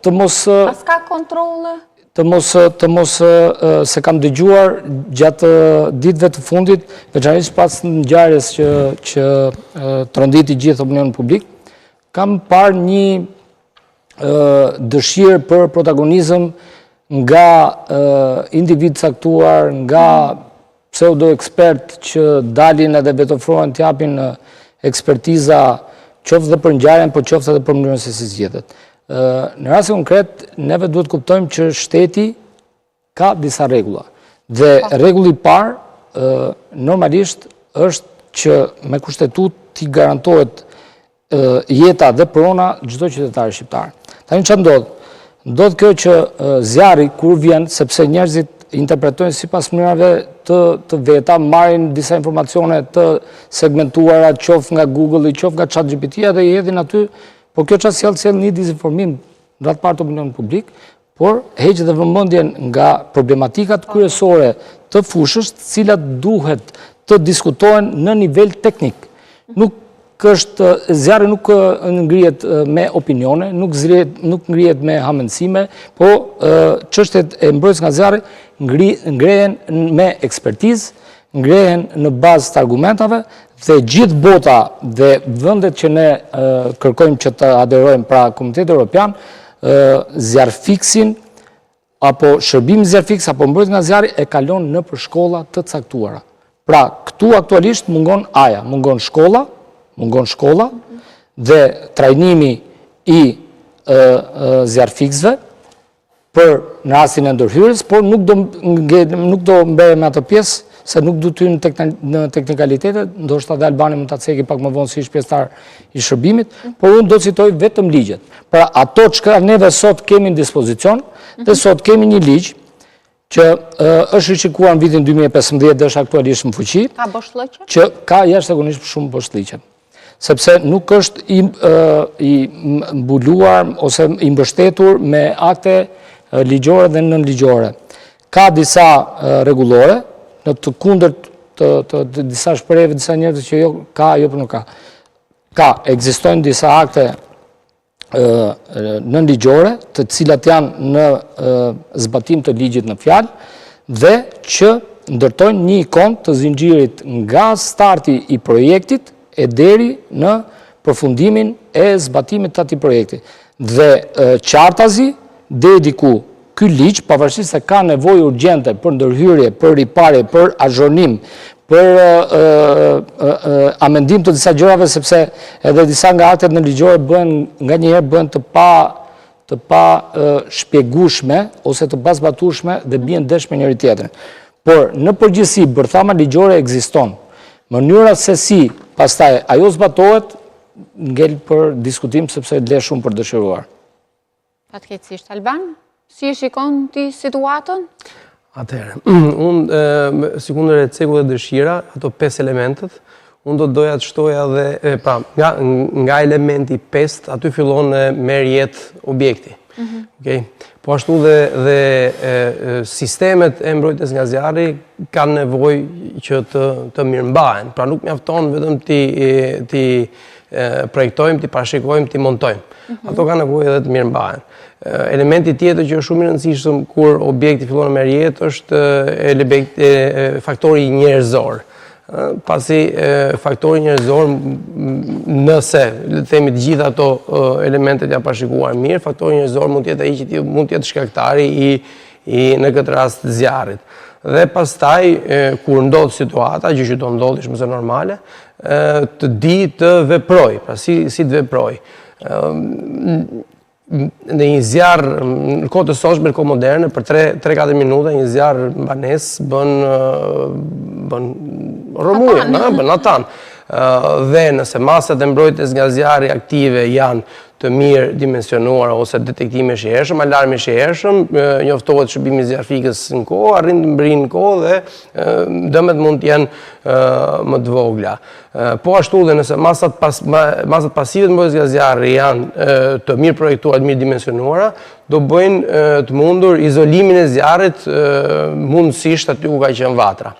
të mos... Pas ka kontrole? Të mos se kam dëgjuar gjatë ditëve të fundit, veçanërisht pas ngjarjes që tronditi gjithë opinionin publik, kam parë një dëshirë për protagonizëm nga individ caktuar, nga pseudo-ekspert që dalin edhe vetofrohen të japin ekspertiza qoftë dhe për ngjarjen, por qoftë edhe për mënyrën se si zgjedhet. Në rasti konkret, neve duhet kuptojmë që shteti ka disa rregulla. Dhe rregulli i parë, normalisht, është që me kushtetut t'i garantohet jeta dhe prona çdo qytetari shqiptar. Tani çfarë ndodh? Ndodh kjo që zjarri kur vjen, sepse njerëzit interpretojnë sipas mënyrave të veta, marrin disa informacione të segmentuara, qoftë nga Google, qoftë nga ChatGPT-ja dhe i hedhin aty. Por kjo çfarë sjell një dezinformim në atë part të opinionit publik, por heq dhe vëmendjen nga problematikat kryesore të fushës, të cilat duhet të diskutohen në nivel teknik. Zjarri nuk ngrihet me opinione, nuk ngrihet me hamendësime, po çështjet e mbrojtjes nga zjarri ngrehen me ekspertizë, ngrehen në bazë të argumentave, dhe gjithë bota dhe vendet që ne kërkojmë që të aderojmë pra Komuniteti Evropian, zjarfiksin apo shërbimi zjarfiks apo mbrojtja nga zjarri e kalon në për shkolla të caktuara. Pra këtu aktualisht mungon aja, mungon shkolla dhe trajnimi i zjarfiksve për në rastin e ndërhyrjes, por nuk do mbere me atë pjesë se nuk du ty në teknikalitetet, ndoshta dhe Albani mund të ceki pak më vonë si ish pjesëtar i shërbimit, por unë do citoj vetëm ligjet. Pra ato që neve sot kemi në dispozicion, dhe sot kemi një ligj që është rishikuar në vitin 2015 dhe është aktualisht në fuqi, ka boshllëqe? Që ka jashtëzakonisht shumë boshllëqe. Sepse nuk është i mbuluar ose i mbështetur me akte ligjore dhe nënligjore. Ka disa rregullore, në të kundërt të disa shprehjeve, disa njerëz që jo ka, jo për nuk ka. Ekzistojnë disa akte nënligjore, të cilat janë në zbatim të ligjit në fjalë, dhe që ndërtojnë një ikon të zinxhirit nga starti i projektit e deri në përfundimin e zbatimit të atij projekti. Dhe qartazi deri diku ky ligj, pavarësisht se ka nevojë urgjente për ndërhyrje, për riparje, për azhurnim, për amendim të disa gjërave, sepse edhe disa nga aktet nënligjore bëhen nganjëherë bëhen të pa shpjegueshme ose të pa zbatueshme dhe bien desh me njëri tjetrin. Por në përgjithësi bërthama ligjore ekziston. Mënyra se si pastaj ajo zbatohet ngel për diskutim sepse le shumë për dëshiruar. Fatkeqësisht Alban, si e shikon ti situatën? Atëherë, unë, si kundër e ceku dhe dëshira, ato 5 elementet, unë do doja të shtoja dhe, pra, nga elementi 5, aty fillon merr jetë objekti. Po ashtu dhe sistemet e mbrojtjes nga zjarri kanë nevojë që të mirëmbahen. Pra nuk mjafton vetëm ti projektojmë, ti parashikojmë, ti montojmë. Ato kanë nevojë edhe të mirëmbahen. Elementi tjetër që është shumë i rëndësishëm kur objekti fillon me jetë është faktori njerëzor. Pasi faktori njerëzor, nëse themi të gjitha ato elementet janë parashikuar mirë, faktori njerëzor mund të jetë shkaktari i në këtë rast zjarrit. Dhe pastaj kur ndodh situata, gjë që do ndodhi shumë se normale, të di të veproj, pra si të veproj. Në një zjarr në kohë të sotshme, në kohë moderne, për 3-4 minuta një zjarr mbanes bën rrëmujë, bën atan. Dhe nëse masat e mbrojtjes nga zjarri aktive janë të mirë dimensionuara ose detektimi i shihershëm, alarmi i shihershëm, njoftohet shërbimi i zjarfikës në kohë, arrin të mbrijnë në kohë dhe dëmet mund të jenë më të vogla. Po ashtu dhe nëse masat pasive të mbrojtjes nga zjarri janë të mirë projektuara, të mirë dimensionuara, do bëjnë të mundur izolimin e zjarrit mundësisht aty ku ka qenë vatra.